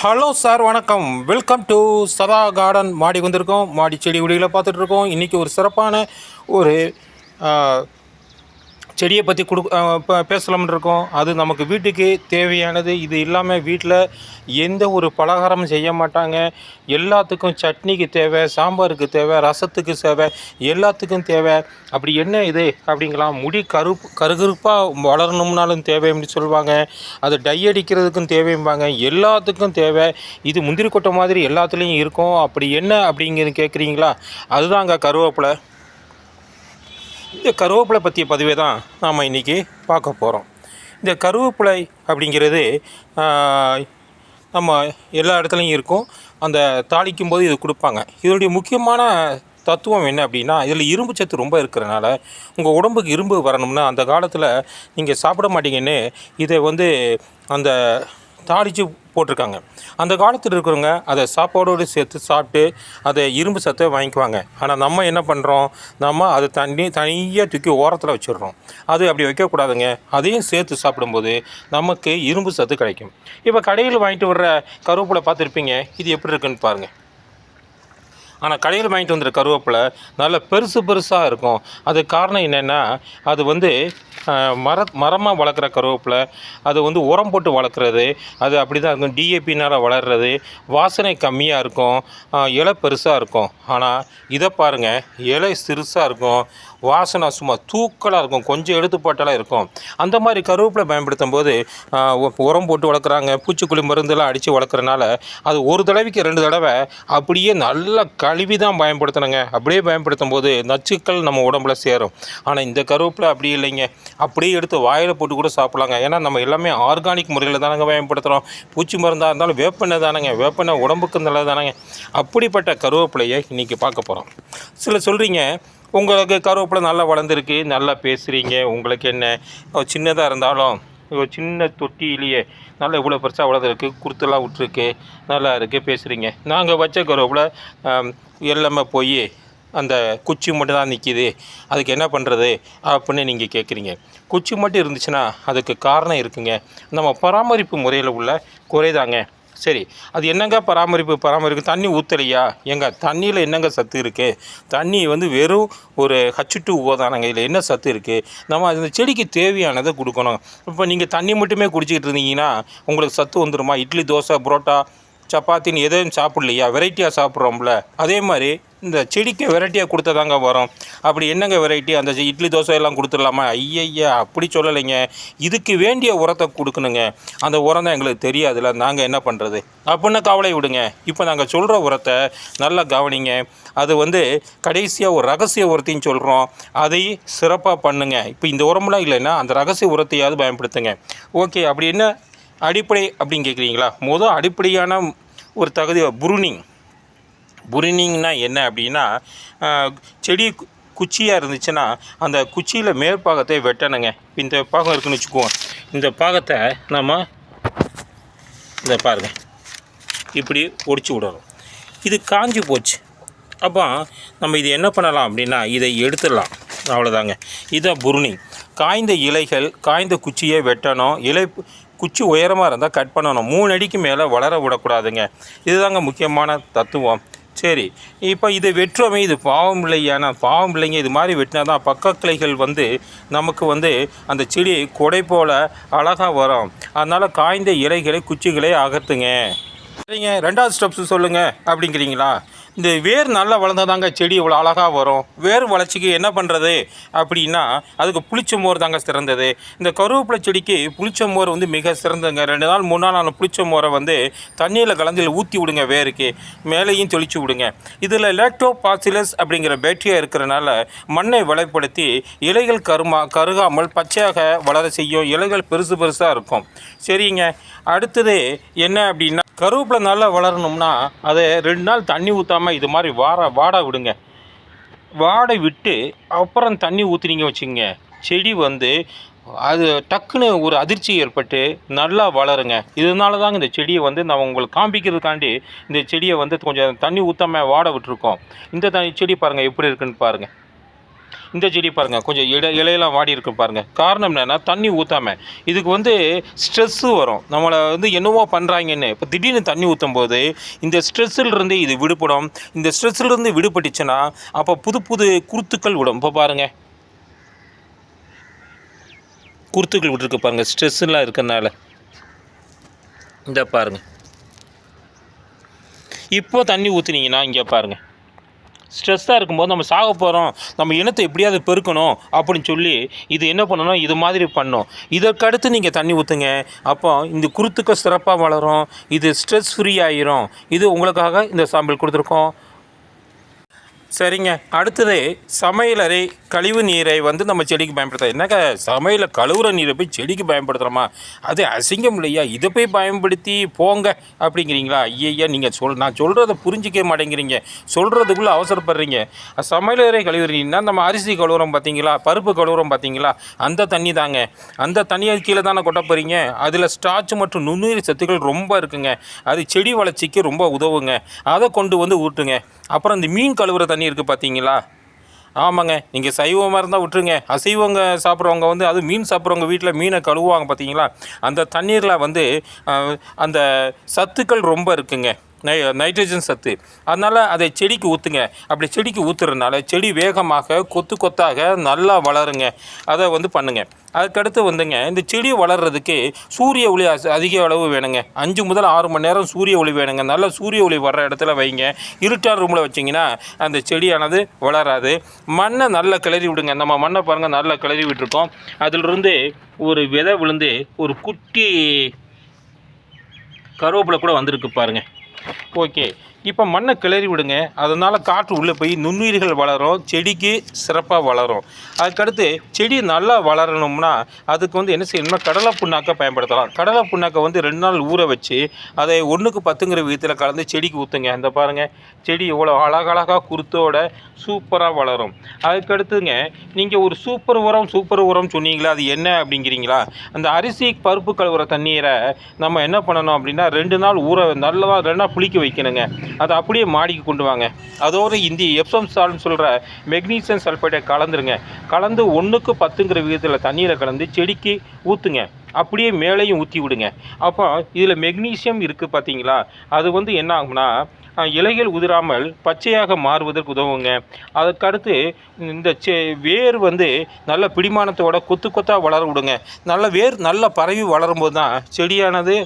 Hello sir, வணக்கம். Welcome to சதா garden. மாடி வந்திருக்கோம். மாடி செடி கொடிகளை பார்த்துட்ருக்கோம். இன்றைக்கி ஒரு சிறப்பான ஒரு செடியை பற்றி பேசலாம்னு இருக்கோம். அது நமக்கு வீட்டுக்கு தேவையானது. இது இல்லாமல் வீட்டில் எந்த ஒரு பலகாரமும் செய்ய மாட்டாங்க. எல்லாத்துக்கும் சட்னிக்கு தேவை, சாம்பாருக்கு தேவை, ரசத்துக்கு தேவை, எல்லாத்துக்கும் தேவை. அப்படி என்ன இது அப்படிங்கலாம். முடி கருகருப்பாக வளரணும்னாலும் தேவை அப்படின்னு சொல்லுவாங்க. அது டை அடிக்கிறதுக்கும் தேவைம்பாங்க. எல்லாத்துக்கும் தேவை. இது முந்திரி கொட்டை மாதிரி எல்லாத்துலேயும் இருக்கும். அப்படி என்ன அப்படிங்கிறது கேட்குறீங்களா? அதுதாங்க கருவேப்பிலை. இந்த கருவேப்பிலை பற்றிய பதிவை தான் நாம் இன்றைக்கி பார்க்க போகிறோம். இந்த கருவேப்பிலை அப்படிங்கிறது நம்ம எல்லா இடத்துலையும் இருக்கும். அந்த தாளிக்கும் போது இது கொடுப்பாங்க. இதனுடைய முக்கியமான தத்துவம் என்ன அப்படின்னா, இதில் இரும்பு சத்து ரொம்ப இருக்கிறனால உங்கள் உடம்புக்கு இரும்பு வரணும்னா அந்த காலத்தில் நீங்கள் சாப்பிட மாட்டீங்கன்னு இதை அந்த தாளித்து போட்டிருக்காங்க. அந்த காலத்தில் இருக்கிறவங்க அதை சாப்பாடோடு சேர்த்து சாப்பிட்டு அதை இரும்பு சத்தை வாங்கிக்குவாங்க. ஆனால் நம்ம என்ன பண்ணுறோம், நம்ம அதை தனியாக தூக்கி ஓரத்தில் வச்சிடுறோம். அது அப்படி வைக்கக்கூடாதுங்க. அதையும் சேர்த்து சாப்பிடும்போது நமக்கு இரும்பு சத்து கிடைக்கும். இப்போ கடையில் வாங்கிட்டு வர்ற கருவேப்பிலை பார்த்துருப்பீங்க. இது எப்படி இருக்குன்னு பாருங்கள். ஆனால் கடையில் வாங்கிட்டு வந்துடுற கருவேப்பிலை நல்ல பெருசாக இருக்கும். அதுக்கு காரணம் என்னென்னா, அது மரமாக வளர்க்குற கருவேப்பிலை. அது உரம் போட்டு வளர்க்குறது. அது அப்படி தான் இருக்கும். டிஏபினால் வளர்கிறது. வாசனை கம்மியாக இருக்கும். இலை பெருசாக இருக்கும். ஆனால் இதை பாருங்கள், இலை சிறுசாக இருக்கும். வாசனை சும்மா தூக்கலாக இருக்கும். கொஞ்சம் எடுத்து போட்டாலாம் இருக்கும். அந்த மாதிரி கருவேப்பிலை பயன்படுத்தும் போது உரம் போட்டு வளர்க்குறாங்க. பூச்சிக்கொல்லி மருந்தெல்லாம் அடித்து வளர்க்குறனால அது ஒரு தடவைக்கு 2 தடவை அப்படியே நல்லா கழுவி தான் பயன்படுத்தணுங்க. அப்படியே பயன்படுத்தும் போது நச்சுக்கள் நம்ம உடம்புல சேரும். ஆனால் இந்த கருவேப்பிலை அப்படி இல்லைங்க. அப்படியே எடுத்து வாயில் போட்டு கூட சாப்பிட்லாங்க. ஏன்னா நம்ம எல்லாமே ஆர்கானிக் முறையில் தானங்க பயன்படுத்துகிறோம். பூச்சி மருந்தாக இருந்தாலும் வேப்பெண்ணெய் தானேங்க. வேப்பெண்ணெய் உடம்புக்கு நல்லது தானேங்க. அப்படிப்பட்ட கருவேப்பிலையை இன்றைக்கி பார்க்க போகிறோம். சொல்கிறீங்க, உங்களுக்கு கருவேப்பிலை நல்லா வளர்ந்துருக்கு, நல்லா பேசுகிறீங்க, உங்களுக்கு என்ன சின்னதாக இருந்தாலும் ஒரு சின்ன தொட்டியிலேயே நல்லா இவ்வளோ பெருசாக வளர்ந்துருக்கு, குருத்தெல்லாம் விட்டுருக்கு, நல்லா இருக்குது, பேசுகிறீங்க. நாங்கள் வச்ச கருவேப்பிலை எல்லாமே போய் அந்த குச்சி மட்டும் தான் நிற்கிது, அதுக்கு என்ன பண்ணுறது அப்படின்னு நீங்கள் கேட்குறீங்க. குச்சி மட்டும் இருந்துச்சுன்னா அதுக்கு காரணம் இருக்குங்க. நம்ம பராமரிப்பு முறையில் உள்ள குறைதாங்க. சரி, அது என்னங்க பராமரிப்பு தண்ணி ஊற்றலையா? தண்ணியில் என்னங்க சத்து இருக்குது? தண்ணி வெறும் ஒரு H2O தானங்க. இதில் என்ன சத்து இருக்குது? நம்ம அந்த செடிக்கு தேவையானதை கொடுக்கணும். இப்போ நீங்கள் தண்ணி மட்டுமே குடிச்சிக்கிட்டு இருந்தீங்கன்னா உங்களுக்கு சத்து வந்துடுமா? இட்லி, தோசை, புரோட்டா, சப்பாத்தின்னு எதுவும் சாப்பிட்லையா? வெரைட்டியாக சாப்பிட்றோம்ல, அதே மாதிரி இந்த செடிக்கு வெரைட்டியாக கொடுத்தா தாங்க வரும். அப்படி என்னங்க வெரைட்டி? அந்த இட்லி தோசை எல்லாம் கொடுத்துடலாமா? ஐயய்யா, அப்படி சொல்லலைங்க. இதுக்கு வேண்டிய உரத்தை கொடுக்கணுங்க. அந்த உரம் தான் எங்களுக்கு தெரியாதுல்ல, நாங்கள் என்ன பண்ணுறது அப்படின்னு கவலை விடுங்க. இப்போ நாங்கள் சொல்கிற உரத்தை நல்லா கவனிங்க. அது கடைசியாக ஒரு ரகசிய உரத்தையும் சொல்கிறோம். அதை சிறப்பாக பண்ணுங்க. இப்போ இந்த உரம்லாம் இல்லைன்னா அந்த ரகசிய உரத்தையாவது பயன்படுத்துங்க. ஓகே, அப்படி என்ன அடிப்படை அப்படின்னு கேட்குறீங்களா? அடிப்படையான ஒரு தகுதி புரினிங்னா என்ன அப்படின்னா, செடி குச்சியாக இருந்துச்சுன்னா அந்த குச்சியில் மேற்பாகத்தை வெட்டணுங்க. இந்த பாகம் இருக்குதுன்னு வச்சுக்குவோம். இந்த பாகத்தை நம்ம இதை பாருங்கள், இப்படி ஒடிச்சு விடணும். இது காஞ்சி போச்சு. அப்போ நம்ம இது என்ன பண்ணலாம் அப்படின்னா, இதை எடுத்துடலாம். அவ்வளோதாங்க. இதுதான் புருனிங். காய்ந்த இலைகள், காய்ந்த குச்சியை வெட்டணும். குச்சி உயரமாக இருந்தால் கட் பண்ணணும். 3 அடிக்கு மேலே வளர விடக்கூடாதுங்க. இதுதாங்க முக்கியமான தத்துவம். சரி, இப்போ இதை வெட்டுறோமே, இது பாவம் இல்லைங்க. இது மாதிரி வெட்டினா தான் பக்க கிளைகள் நமக்கு அந்த செடி கொடை போல் அழகாக வரும். அதனால் காய்ந்த இலைகளை, குச்சிகளை அகற்றுங்க. சரிங்க, 2வது ஸ்டெப்ஸ் சொல்லுங்கள் அப்படிங்கிறீங்களா? இந்த வேர் நல்லா வளர்ந்தாதாங்க செடி இவ்வளோ அழகாக வரும். வேர் வளர்ச்சிக்கு என்ன பண்ணுறது அப்படின்னா, அதுக்கு புளிச்ச மோர் தாங்க சிறந்தது. இந்த கருவேப்பிலை செடிக்கு புளிச்ச மோர் மிக சிறந்ததுங்க. 2 நாள் 3 நாள் புளிச்ச மோரை தண்ணியில் கலந்து ஊற்றி விடுங்க. வேருக்கு மேலேயும் தெளித்து விடுங்க. இதில் லேக்டோபாசிலஸ் அப்படிங்கிற பேக்டீரியா இருக்கிறனால மண்ணை வளப்படுத்தி இலைகள் கருகாமல் பச்சையாக வளர செய்யும். இலைகள் பெருசாக இருக்கும். சரிங்க, அடுத்தது என்ன அப்படின்னா, கருவேப்பிலை நல்லா வளரணும்னா அதை 2 நாள் தண்ணி ஊற்றாமல் இது மாதிரி வாட விடுங்க. வாடை விட்டு அப்புறம் தண்ணி ஊற்றினீங்க வச்சுங்க, செடி அது டக்குன்னு ஒரு அதிர்ச்சி ஏற்பட்டு நல்லா வளருங்க. இதனால தாங்க இந்த செடியை நான் உங்களுக்கு காண்பிக்கிறதுக்காண்டி இந்த செடியை கொஞ்சம் தண்ணி ஊற்றாமல் வாட விட்டுருக்கோம். இந்த செடி பாருங்கள் எப்படி இருக்குன்னு பாருங்கள். இந்த செடி பாருங்கள் கொஞ்சம் இலையெல்லாம் வாடி இருக்கு பாருங்கள். காரணம் என்னென்னா தண்ணி ஊற்றாமல். இதுக்கு வந்து ஸ்ட்ரெஸ்ஸு வரும், நம்மளை வந்து என்னவோ பண்ணுறாங்கன்னு. இப்போ திடீர்னு தண்ணி ஊற்றும் போது இந்த ஸ்ட்ரெஸ்ஸிலிருந்து இது விடுபடும். இந்த ஸ்ட்ரெஸ்ஸிலிருந்து விடுபட்டுச்சுன்னா அப்போ புது புது குருத்துக்கள் விடும். இப்போ பாருங்கள் குருத்துக்கள் விட்டுருக்கு பாருங்கள், ஸ்ட்ரெஸ்ஸெலாம் இருக்கிறதுனால. இந்த பாருங்கள் இப்போ தண்ணி ஊற்றுனீங்கன்னா இங்கே பாருங்கள், ஸ்ட்ரெஸ்ஸாக இருக்கும்போது நம்ம சாக போகிறோம், நம்ம இனத்தை எப்படியாவது பெருக்கணும் அப்படின்னு சொல்லி இது என்ன பண்ணணும், இது மாதிரி பண்ணும். இதற்கடுத்து நீங்கள் தண்ணி ஊற்றுங்க, அப்போ இந்த குருத்துக்கள் சிறப்பாக வளரும், இது ஸ்ட்ரெஸ் ஃப்ரீ ஆகிரும். இது உங்களுக்காக இந்த சாம்பிள் கொடுத்துருக்கோம். சரிங்க, அடுத்தது சமையலறை கழிவு நீரை வந்து நம்ம செடிக்கு பயன்படுத்தலாம். என்னக்கா சமையலை கழுவுற நீரை போய் செடிக்கு பயன்படுத்துகிறோமா, அது அசிங்கம் இல்லையா, இதை போய் பயன்படுத்தி போங்க அப்படிங்கிறீங்களா? ஐயா நீங்கள் நான் சொல்கிறத புரிஞ்சிக்க மாட்டேங்கிறீங்க, சொல்கிறதுக்குள்ளே அவசரப்படுறீங்க. சமையலறை கழிவு நீர்னா நம்ம அரிசி கழுவுறோம் பார்த்தீங்களா, பருப்பு கழுவுறோம் பார்த்தீங்களா, அந்த தண்ணி தாங்க. அந்த தண்ணியை கீழே தானே கொட்ட போகிறீங்க. அதில் ஸ்டார்ச் மற்றும் நுண்ணுயிர் சத்துக்கள் ரொம்ப இருக்குங்க. அது செடி வளர்ச்சிக்கு ரொம்ப உதவுங்க. அதை கொண்டு வந்து ஊட்டுங்க. அப்புறம் இந்த மீன் கழுவுற தண்ணி இருக்குது பார்த்தீங்களா, ஆமாங்க, நீங்கள் சைவமாக இருந்தால் விட்டுருங்க. அசைவங்க சாப்பிட்றவங்க வந்து அது மீன் சாப்பிட்றவங்க வீட்டில் மீனை கழுவுவாங்க பார்த்தீங்களா, அந்த தண்ணீரில் வந்து அந்த சத்துக்கள் ரொம்ப இருக்குங்க, நைட்ரஜன் சத்து. அதனால் அதை செடிக்கு ஊற்றுங்க. அப்படி செடிக்கு ஊற்றுறதுனால செடி வேகமாக கொத்து கொத்தாக நல்லா வளருங்க. அதை வந்து பண்ணுங்கள். அதுக்கடுத்து வந்துங்க, இந்த செடி வளர்கிறதுக்கு சூரிய ஒளி அதிக அளவு வேணுங்க. 5 முதல் 6 மணி நேரம் சூரிய ஒளி வேணுங்க. நல்ல சூரிய ஒளி வர்ற இடத்துல வைங்க. இருட்டான ரூமில் வச்சிங்கன்னா அந்த செடியானது வளராது. மண்ணை நல்லா கிளறி விடுங்க. நம்ம மண்ணை பாருங்கள், நல்லா கிளறி விட்டுருக்கோம். அதிலிருந்து ஒரு விதை விழுந்து ஒரு குட்டி கருவேப்பிலை கூட வந்திருக்கு பாருங்கள். ஓகே, இப்போ மண்ணை கிளறி விடுங்க. அதனால் காற்று உள்ளே போய் நுண்ணுயிர்கள் வளரும், செடிக்கு சிறப்பாக வளரும். அதுக்கடுத்து செடி நல்லா வளரணும்னா அதுக்கு வந்து என்ன செய்யணும்னா கடலை புண்ணாக்கை பயன்படுத்தலாம். கடலை புண்ணாக்கை வந்து 2 நாள் ஊற வச்சு அதை 1க்கு 10ங்கிற விதத்தில் கலந்து செடிக்கு ஊற்றுங்க. இந்த பாருங்கள், செடி எவ்வளோ அழகழகாக குருத்தோட சூப்பராக வளரும். அதுக்கடுத்துங்க, நீங்கள் ஒரு சூப்பர் உரம் சொன்னீங்களா, அது என்ன அப்படிங்கிறீங்களா? அந்த அரிசி பருப்பு கழுவுற தண்ணீரை நம்ம என்ன பண்ணணும் அப்படின்னா 2 நாள் நல்லா 2 நாள் புளிக்க வைக்கணுங்க. அதை அப்படியே மாடிக்கு கொண்டு வாங்க. அதோடு இந்த எப்சம் சால்ட்னு சொல்கிற மெக்னீசியம் சல்ஃபேட்டை கலந்துருங்க. கலந்து 1க்கு 10ங்கிற விதத்தில் தண்ணீரை கலந்து செடிக்கு ஊற்றுங்க. அப்படியே மேலேயும் ஊற்றி விடுங்க. அப்போ இதில் மெக்னீசியம் இருக்குது பார்த்தீங்களா, அது வந்து என்ன ஆகும்னா இலைகள் உதிராமல் பச்சையாக மாறுவதற்கு உதவுங்க. அதுக்கடுத்து இந்த வேர் வந்து நல்ல பிடிமானத்தோட கொத்து கொத்தாக வளர விடுங்க. நல்ல வேர் நல்லா பரவி வளரும்போது தான் செடியானது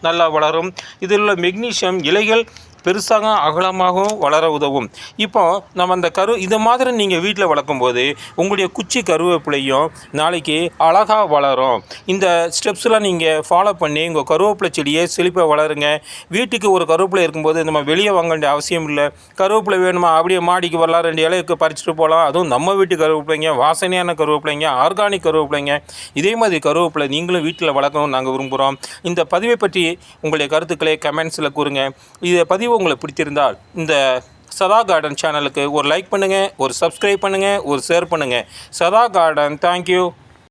நல்லா வளரும். இதில் உள்ள மெக்னீசியம் இலைகள் பெருசாக அகலமாகவும் வளர உதவும். இப்போ நம்ம அந்த இது மாதிரி நீங்கள் வீட்டில் வளர்க்கும்போது உங்களுடைய குச்சி கருவேப்பிலையும் நாளைக்கு அழகாக வளரும். இந்த ஸ்டெப்ஸ்லாம் நீங்கள் ஃபாலோ பண்ணி உங்கள் கருவேப்பிலை செடியை செழிப்பாக வளருங்க. வீட்டுக்கு ஒரு கருவேப்பிலை இருக்கும்போது நம்ம வெளியே வாங்க வேண்டிய அவசியம் இல்லை. கருவேப்பிலை வேணுமா, அப்படியே மாடிக்கு வரலாம், 2 இலைக்கு பறிச்சுட்டு போகலாம். அதுவும் நம்ம வீட்டு கருவேப்பிலைங்க, வாசனையான கருவேப்பிலைங்க, ஆர்கானிக் கருவேப்பிலைங்க. இதே மாதிரி கருவேப்பிலை நீங்களும் வீட்டில் வளர்க்கணும்னு நாங்கள் விரும்புகிறோம். இந்த பதிவை பற்றி உங்களுடைய கருத்துக்களை கமெண்ட்ஸில் கூறுங்க. இதை பதிவு உங்களுக்கு பிடித்திருந்தால் இந்த சதா கார்டன் சேனலுக்கு ஒரு லைக் பண்ணுங்கள், ஒரு சப்ஸ்கிரைப் பண்ணுங்கள், ஒரு ஷேர் பண்ணுங்கள். சதா கார்டன், தேங்க்யூ.